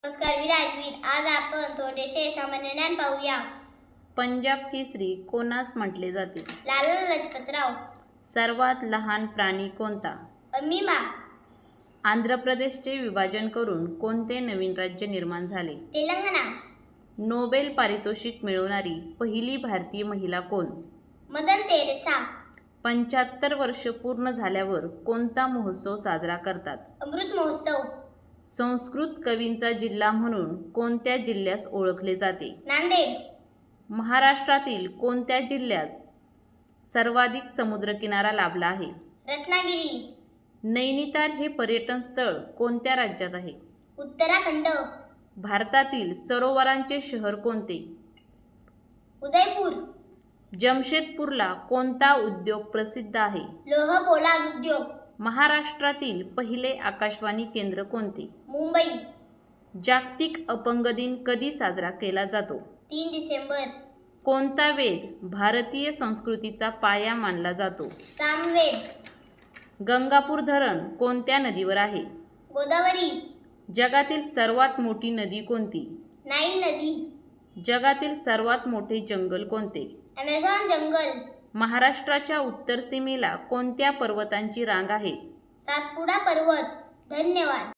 नमस्कार विराजवीर, आज आपण थोडेसे सामान्य ज्ञान पाहूया. पंजाब केसरी कोणास म्हटले जाते? लाला लजपतराव. सर्वात लहान प्राणी कोणता? अमीबा. आंध्र प्रदेशचे विभाजन करून कोणते नवीन राज्य निर्माण झाले? तेलंगणा. नोबेल पारितोषिक मिळवणारी पहिली भारतीय महिला कोण? Mother Theresa. 75 वर्ष पूर्ण झाल्यावर कोणता महोत्सव साजरा करतात? अमृत महोत्सव. संस्कृत कवींचा जिल्हा म्हणून कोणत्या जिल्ह्यास ओळखले जाते? नांदेड. महाराष्ट्रातील कोणत्या जिल्ह्यात सर्वाधिक समुद्रकिनारा लाभला आहे? रत्नागिरी. नैनिताल हे पर्यटन स्थळ कोणत्या राज्यात आहे? उत्तराखंड. भारतातील सरोवरांचे शहर कोणते? उदयपूर. जमशेदपूरला कोणता उद्योग प्रसिद्ध आहे? लोह पोलाद उद्योग. महाराष्ट्रातील पहिले आकाशवाणी केंद्र कोणते? मुंबई. जागतिक अपंग दिन कधी साजरा केला जातो? 3 डिसेंबर. कोणता वेद भारतीय संस्कृतीचा पाया मानला जातो? सामवेद. गंगापूर धरण कोणत्या नदीवर आहे? गोदावरी. जगातील सर्वात मोठी नदी कोणती? नाईल नदी. जगातील सर्वात मोठे जंगल कोणते? ॲमेझॉन जंगल. महाराष्ट्राच्या उत्तर सीमेला कोणत्या पर्वतांची रांग आहे? सातपुडा पर्वत. धन्यवाद.